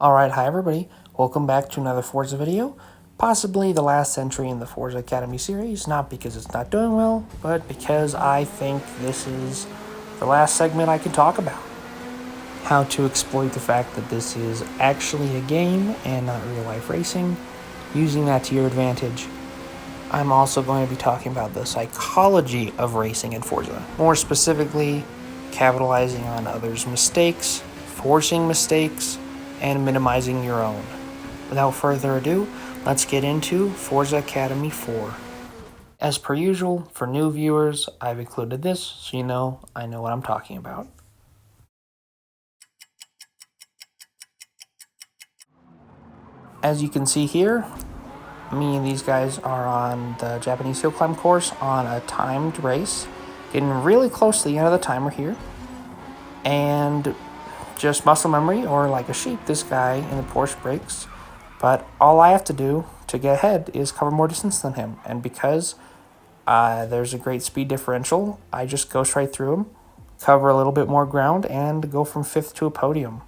Alright, hi everybody. Welcome back to another Forza video. Possibly the last entry in the Forza Academy series, not because it's not doing well, but because I think this is the last segment I can talk about. How to exploit the fact that this is actually a game and not real life racing, using that to your advantage. I'm also going to be talking about the psychology of racing in Forza. More specifically, capitalizing on others' mistakes, forcing mistakes, and minimizing your own. Without further ado, let's get into Forza Academy 4. As per usual, for new viewers, I've included this so you know I know what I'm talking about. As you can see here, me and these guys are on the Japanese hill climb course on a timed race, getting really close to the end of the timer here, and just muscle memory, or like a sheep, this guy in the Porsche brakes. But all I have to do to get ahead is cover more distance than him. And because there's a great speed differential, I just go straight through him, cover a little bit more ground, and go from 5th to a podium.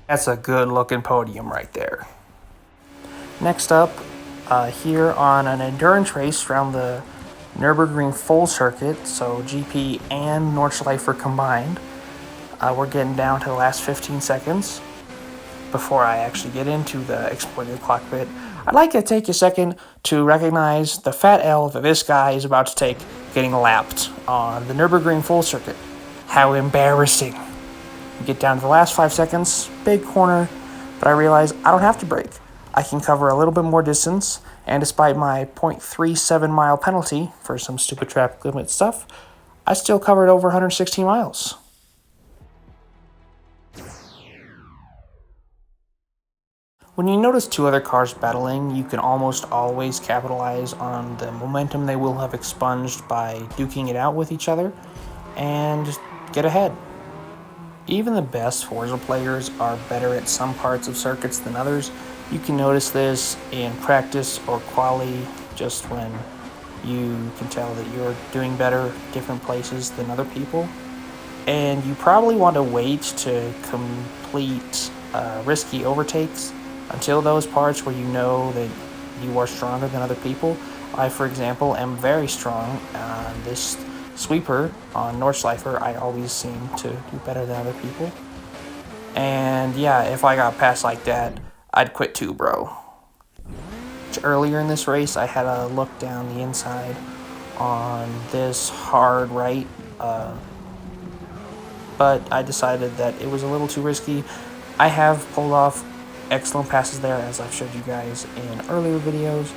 That's a good looking podium right there. Next up, here on an endurance race around the Nürburgring full circuit, so GP and Nordschleifer combined. We're getting down to the last 15 seconds before I actually get into the exploited cockpit. I'd like to take a second to recognize the fat L that this guy is about to take getting lapped on the Nürburgring full circuit. How embarrassing. We get down to the last 5 seconds, big corner, but I realize I don't have to brake. I can cover a little bit more distance, and despite my 0.37 mile penalty for some stupid traffic limit stuff, I still covered over 116 miles. When you notice two other cars battling, you can almost always capitalize on the momentum they will have expunged by duking it out with each other and get ahead. Even the best Forza players are better at some parts of circuits than others. You can notice this in practice or quali, just when you can tell that you're doing better different places than other people. And you probably want to wait to complete risky overtakes until those parts where you know that you are stronger than other people. I, for example, am very strong on this sweeper on Nordschleifer. I always seem to do better than other people. And yeah, if I got past like that, I'd quit too, bro. Earlier in this race, I had a look down the inside on this hard right, but I decided that it was a little too risky. I have pulled off excellent passes there, as I've showed you guys in earlier videos,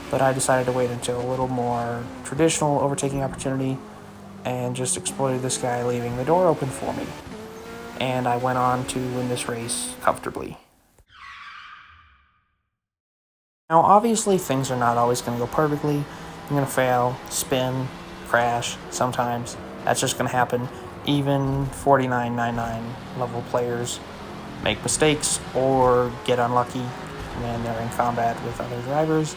but I decided to wait until a little more traditional overtaking opportunity and just exploited this guy leaving the door open for me. And I went on to win this race comfortably. Now, obviously, things are not always going to go perfectly. I'm going to fail, spin, crash sometimes. That's just going to happen. Even 49.99 level players make mistakes or get unlucky when they're in combat with other drivers.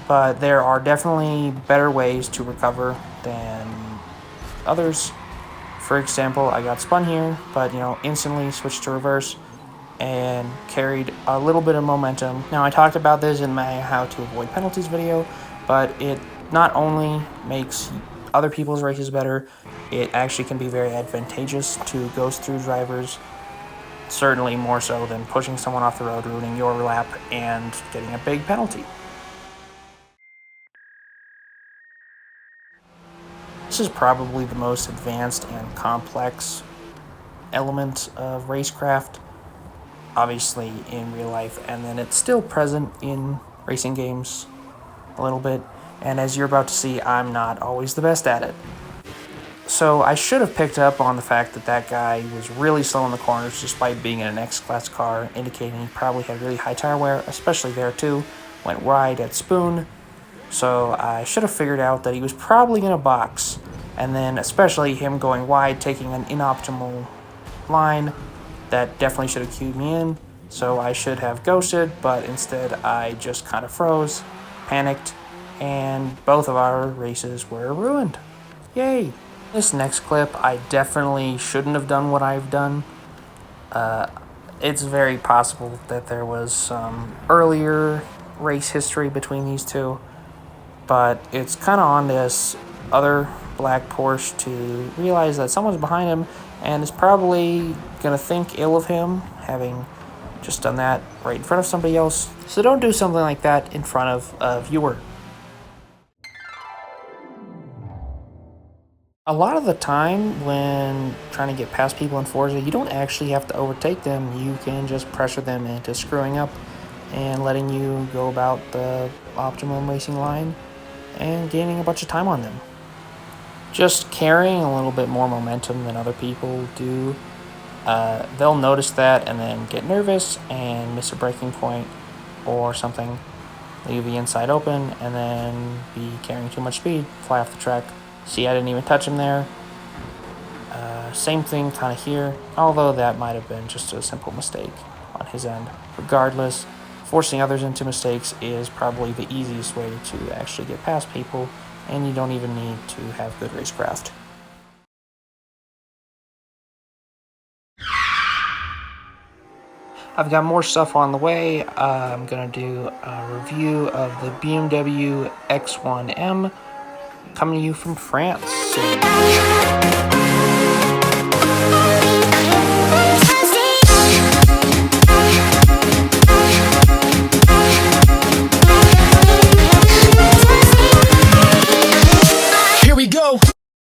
But there are definitely better ways to recover than others. For example, I got spun here, but instantly switched to reverse and carried a little bit of momentum. Now, I talked about this in my how to avoid penalties video, but it not only makes other people's races better, it actually can be very advantageous to ghost through drivers, certainly more so than pushing someone off the road, ruining your lap, and getting a big penalty. This is probably the most advanced and complex element of racecraft, obviously in real life, and then it's still present in racing games a little bit, and as you're about to see, I'm not always the best at it. So I should have picked up on the fact that that guy was really slow in the corners despite being in an X-Class car, indicating he probably had really high tire wear, especially there too. Went wide at Spoon, so I should have figured out that he was probably in a box, and then especially him going wide, taking an inoptimal line, that definitely should have cued me in. So I should have ghosted, but instead I just kind of froze, panicked, and both of our races were ruined. Yay! This next clip, I definitely shouldn't have done what I've done. It's very possible that there was some earlier race history between these two, but it's kind of on this other black Porsche to realize that someone's behind him and is probably going to think ill of him, having just done that right in front of somebody else. So don't do something like that in front of a viewer. A lot of the time when trying to get past people in Forza, you don't actually have to overtake them. You can just pressure them into screwing up and letting you go about the optimum racing line and gaining a bunch of time on them. Just carrying a little bit more momentum than other people do, they'll notice that and then get nervous and miss a braking point or something, leave the inside open, and then be carrying too much speed, fly off the track. See, I didn't even touch him there. Same thing kind of here, although that might have been just a simple mistake on his end. Regardless, forcing others into mistakes is probably the easiest way to actually get past people, and you don't even need to have good racecraft. I've got more stuff on the way. I'm going to do a review of the BMW X1M coming to you from France soon.